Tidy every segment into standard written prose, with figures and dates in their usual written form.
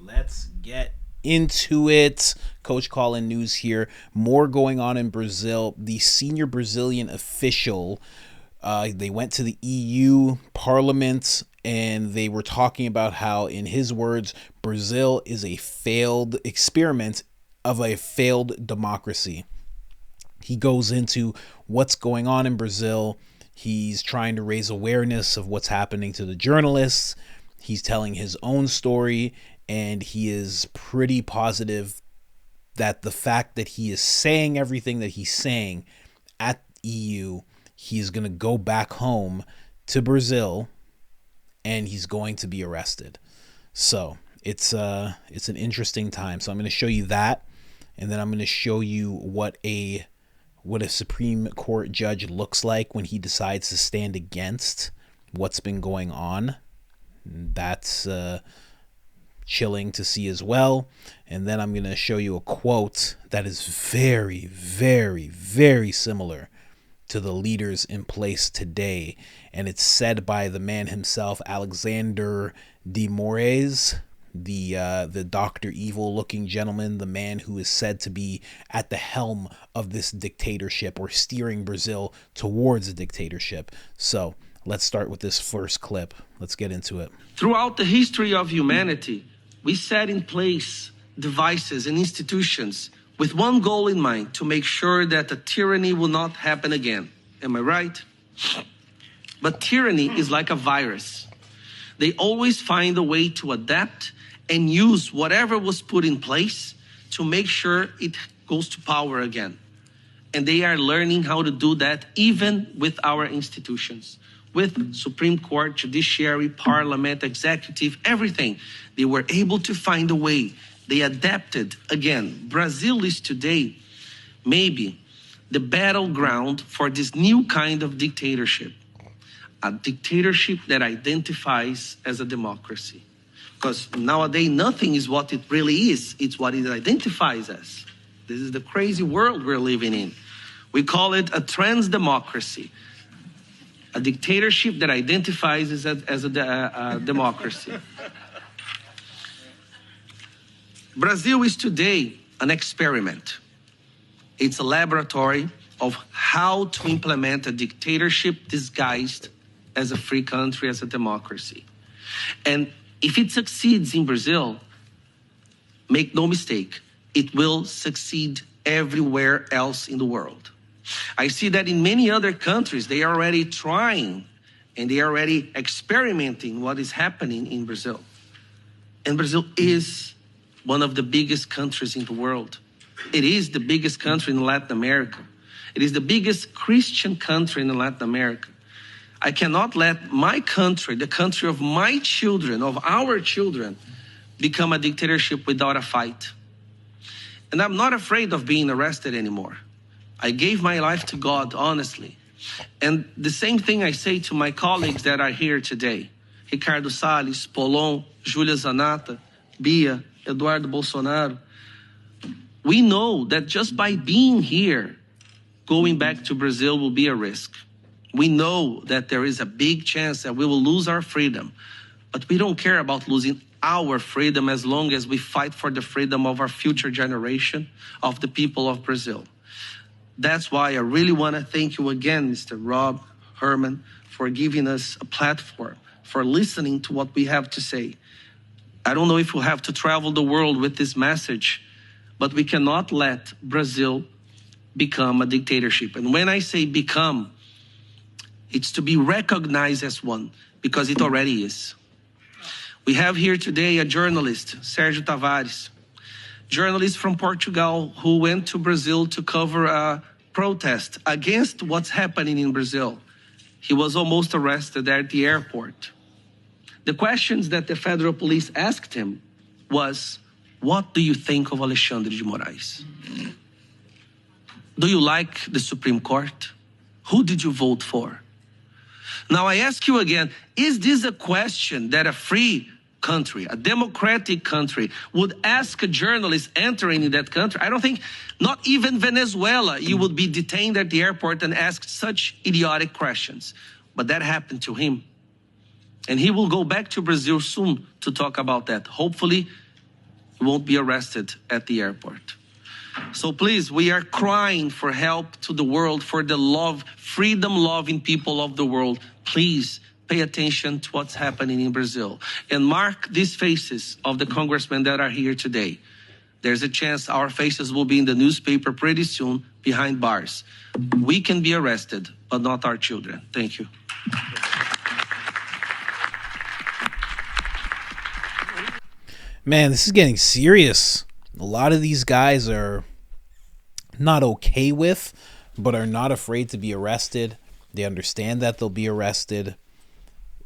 Let's get into it. Coach Colin news here. More going on in Brazil. The senior Brazilian official, they went to the EU Parliament and they were talking about how, in his words, Brazil is a failed experiment of a failed democracy. He goes into what's going on in Brazil. He's trying to raise awareness of what's happening to the journalists. He's telling his own story, and he is pretty positive that the fact that he is saying everything that he's saying at EU, he's going to go back home to Brazil and he's going to be arrested. So it's an interesting time. So I'm going to show you that, and then I'm going to show you what a Supreme Court judge looks like when he decides to stand against what's been going on. That's chilling to see as well. And then I'm going to show you a quote that is very, very, very similar to the leaders in place today. And it's said by the man himself, Alexander de Moraes, the Dr. Evil looking gentleman, the man who is said to be at the helm of this dictatorship or steering Brazil towards a dictatorship. So let's start with this first clip. Let's get into it. Throughout the history of humanity, we set in place devices and institutions with one goal in mind: to make sure that a tyranny will not happen again. Am I right? But tyranny is like a virus. They always find a way to adapt and use whatever was put in place to make sure it goes to power again. And they are learning how to do that even with our institutions, with Supreme Court, judiciary, parliament, executive, everything. They were able to find a way. They adapted again. Brazil is today maybe the battleground for this new kind of dictatorship, a dictatorship that identifies as a democracy. Because nowadays, nothing is what it really is. It's what it identifies as. This is the crazy world we're living in. We call it a trans democracy, a dictatorship that identifies as a democracy. Brazil is today an experiment. It's a laboratory of how to implement a dictatorship disguised as a free country, as a democracy. And if it succeeds in Brazil, make no mistake, it will succeed everywhere else in the world. I see that in many other countries, they are already trying and they are already experimenting what is happening in Brazil. And Brazil is one of the biggest countries in the world. It is the biggest country in Latin America. It is the biggest Christian country in Latin America. I cannot let my country, the country of my children, of our children, become a dictatorship without a fight. And I'm not afraid of being arrested anymore. I gave my life to God, honestly. And the same thing I say to my colleagues that are here today: Ricardo Salles, Polon, Júlia Zanata, Bia, Eduardo Bolsonaro. We know that just by being here, going back to Brazil will be a risk. We know that there is a big chance that we will lose our freedom, but we don't care about losing our freedom as long as we fight for the freedom of our future generation, of the people of Brazil. That's why I really want to thank you again, Mr. Rob Herman, for giving us a platform, for listening to what we have to say. I don't know if we'll have to travel the world with this message, but we cannot let Brazil become a dictatorship. And when I say become, it's to be recognized as one, because it already is. We have here today a journalist, Sérgio Tavares, journalist from Portugal who went to Brazil to cover a protest against what's happening in Brazil. He was almost arrested at the airport. The questions that the federal police asked him was, what do you think of Alexandre de Moraes? Do you like the Supreme Court? Who did you vote for? Now I ask you again, is this a question that a free country, a democratic country, would ask a journalist entering in that country? I don't think, not even Venezuela, you would be detained at the airport and asked such idiotic questions. But that happened to him. And he will go back to Brazil soon to talk about that. Hopefully, won't be arrested at the airport. So please, we are crying for help to the world, for the love, freedom-loving people of the world. Please pay attention to what's happening in Brazil. And mark these faces of the congressmen that are here today. There's a chance our faces will be in the newspaper pretty soon behind bars. We can be arrested, but not our children. Thank you. Man, this is getting serious. A lot of these guys are not okay with, but are not afraid to be arrested. They understand that they'll be arrested.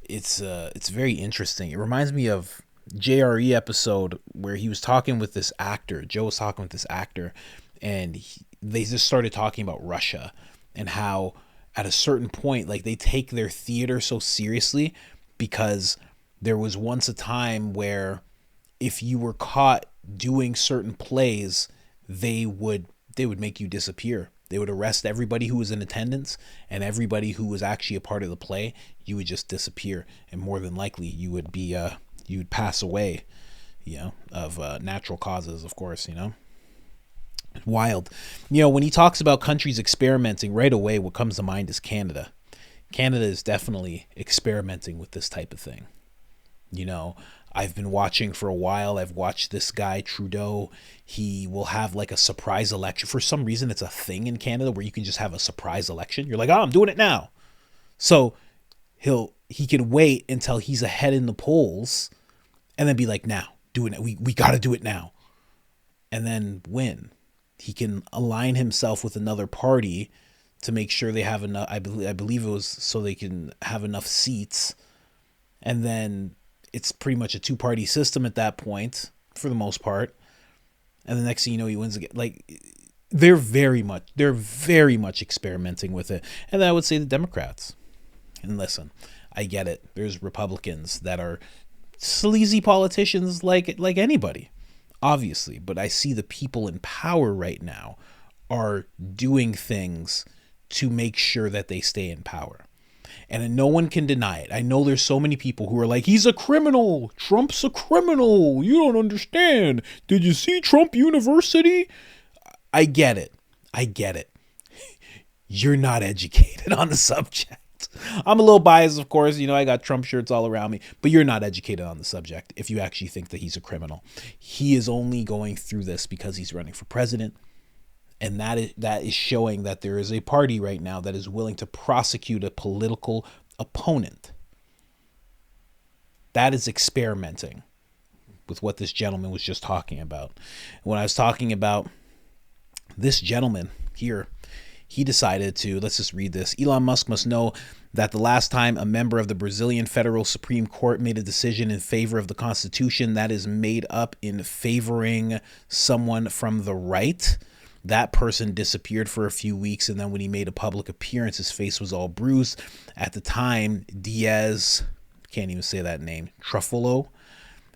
It's very interesting. It reminds me of JRE episode where he was talking with this actor. Joe was talking with this actor, and they just started talking about Russia and how at a certain point, like, they take their theater so seriously because there was once a time where if you were caught doing certain plays, they would make you disappear. They would arrest everybody who was in attendance, and everybody who was actually a part of the play, you would just disappear, and more than likely you would be you'd pass away, of natural causes, of course. Wild. When he talks about countries experimenting, right away what comes to mind is Canada. Canada is definitely experimenting with this type of thing. I've been watching for a while. I've watched this guy, Trudeau. He will have like a surprise election. For some reason, it's a thing in Canada where you can just have a surprise election. You're like, I'm doing it now. So he can wait until he's ahead in the polls and then be like, now, doing it. We got to do it now. And then win. He can align himself with another party to make sure they have enough. I believe it was so they can have enough seats. And then it's pretty much a two-party system at that point, for the most part. And the next thing you know, he wins again. Like, they're very much experimenting with it. And then I would say the Democrats. And listen, I get it. There's Republicans that are sleazy politicians like anybody, obviously. But I see the people in power right now are doing things to make sure that they stay in power. And no one can deny it. I know there's so many people who are like, he's a criminal. Trump's a criminal. You don't understand. Did you see Trump University? I get it. You're not educated on the subject. I'm a little biased, of course. I got Trump shirts all around me. But you're not educated on the subject if you actually think that he's a criminal. He is only going through this because he's running for president. And that is showing that there is a party right now that is willing to prosecute a political opponent. That is experimenting with what this gentleman was just talking about. When I was talking about this gentleman here, he decided to, let's just read this. Elon Musk must know that the last time a member of the Brazilian Federal Supreme Court made a decision in favor of the Constitution that is made up in favoring someone from the right, that person disappeared for a few weeks, and then when he made a public appearance, his face was all bruised. At the time, Diaz, can't even say that name, Truffolo,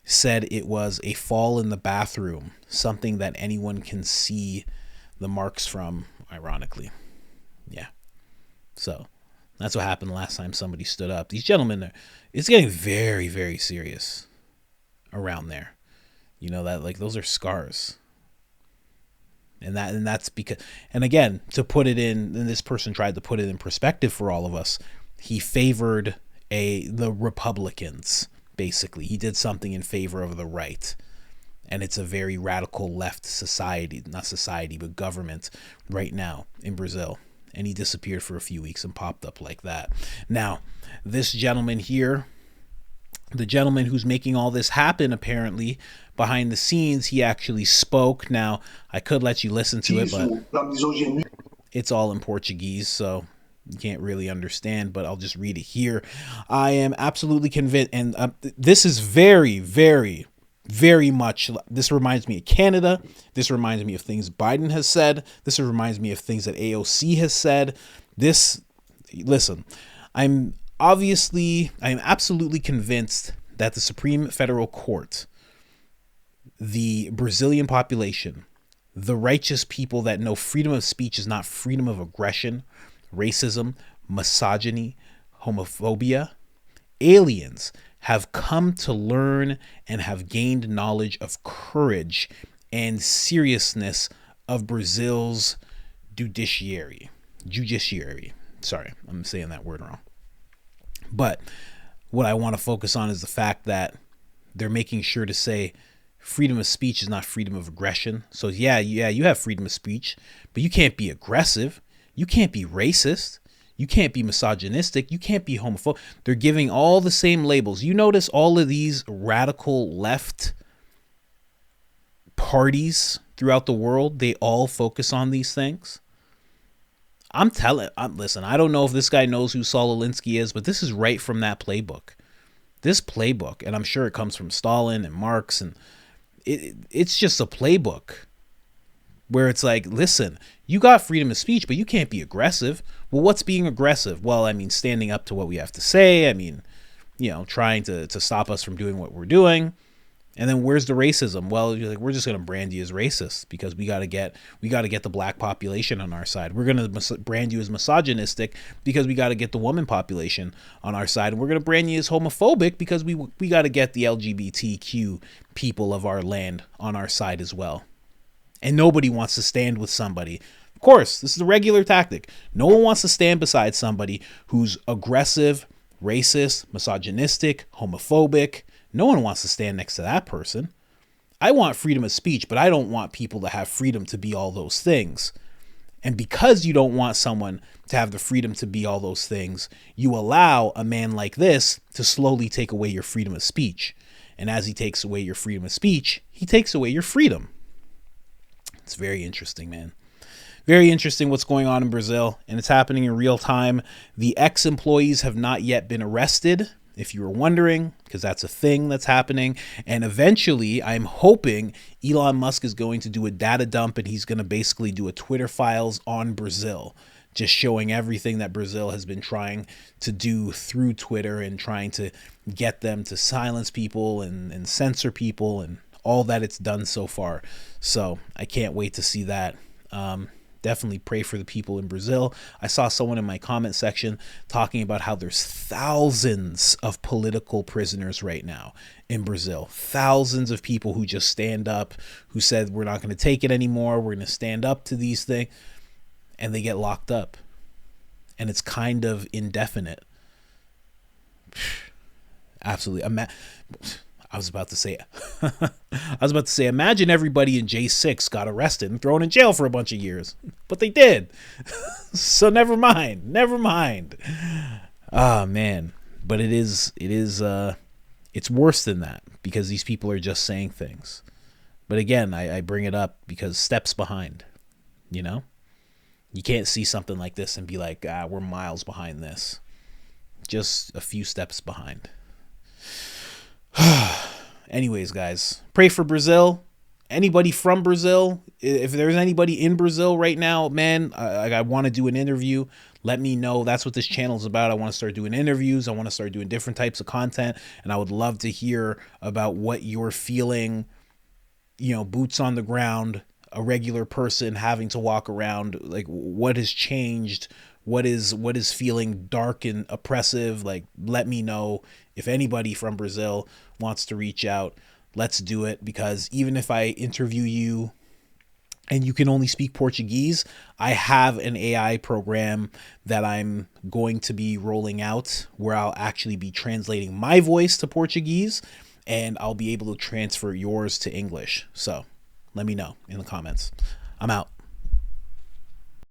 said it was a fall in the bathroom, something that anyone can see the marks from, ironically. Yeah. So that's what happened last time somebody stood up. These gentlemen, it's getting very, very serious around there. That, like, those are scars. And that's because, and again, to put it in, and this person tried to put it in perspective for all of us, he favored the Republicans, basically. He did something in favor of the right. And it's a very radical left society, not society, but government right now in Brazil. And he disappeared for a few weeks and popped up like that. Now, this gentleman here, the gentleman who's making all this happen, apparently, behind the scenes, he actually spoke. Now, I could let you listen to it, but it's all in Portuguese, so you can't really understand, but I'll just read it here. I am absolutely convinced, and this is very, very, very much, this reminds me of Canada. This reminds me of things Biden has said. This reminds me of things that AOC has said. Listen, I'm absolutely convinced that the Supreme Federal Court, the Brazilian population, the righteous people that know freedom of speech is not freedom of aggression, racism, misogyny, homophobia, aliens have come to learn and have gained knowledge of courage and seriousness of Brazil's judiciary. Sorry, I'm saying that word wrong. But what I want to focus on is the fact that they're making sure to say freedom of speech is not freedom of aggression. So yeah, you have freedom of speech, but you can't be aggressive. You can't be racist. You can't be misogynistic. You can't be homophobic. They're giving all the same labels. You notice all of these radical left parties throughout the world, they all focus on these things. Listen, I don't know if this guy knows who Saul Alinsky is, but this is right from that playbook. This playbook, and I'm sure it comes from Stalin and Marx, and it's just a playbook where it's like, listen, you got freedom of speech, but you can't be aggressive. Well, what's being aggressive? Well, I mean, standing up to what we have to say. I mean, trying to stop us from doing what we're doing. And then where's the racism? Well, you're like, we're just going to brand you as racist because we got to get the black population on our side. We're going to brand you as misogynistic because we got to get the woman population on our side. And we're going to brand you as homophobic because we got to get the LGBTQ people of our land on our side as well. And nobody wants to stand with somebody. Of course, this is a regular tactic. No one wants to stand beside somebody who's aggressive, racist, misogynistic, homophobic. No one wants to stand next to that person. I want freedom of speech, but I don't want people to have freedom to be all those things. And because you don't want someone to have the freedom to be all those things, you allow a man like this to slowly take away your freedom of speech. And as he takes away your freedom of speech, he takes away your freedom. It's very interesting, man. Very interesting what's going on in Brazil, and it's happening in real time. The ex-employees have not yet been arrested, if you were wondering, because that's a thing that's happening. And eventually, I'm hoping Elon Musk is going to do a data dump, and he's going to basically do a Twitter files on Brazil, just showing everything that Brazil has been trying to do through Twitter and trying to get them to silence people and censor people and all that it's done so far. So I can't wait to see that. Definitely pray for the people in Brazil. I saw someone in my comment section talking about how there's thousands of political prisoners right now in Brazil. Thousands of people who just stand up, who said, we're not going to take it anymore. We're going to stand up to these things. And they get locked up. And it's kind of indefinite. Absolutely. I was about to say, imagine everybody in J6 got arrested and thrown in jail for a bunch of years, but they did. So never mind. Ah, man. But it's worse than that because these people are just saying things. But again, I bring it up because steps behind, you can't see something like this and be like, we're miles behind this. Just a few steps behind. Anyways, guys, pray for Brazil. Anybody from Brazil, if there's anybody in Brazil right now, man, I want to do an interview. Let me know. That's what this channel is about. I want to start doing interviews. I want to start doing different types of content. And I would love to hear about what you're feeling, boots on the ground, a regular person having to walk around, like what has changed, what is feeling dark and oppressive. Like, let me know. If anybody from Brazil wants to reach out, let's do it, because even if I interview you and you can only speak Portuguese, I have an AI program that I'm going to be rolling out where I'll actually be translating my voice to Portuguese and I'll be able to transfer yours to English. So let me know in the comments. I'm out.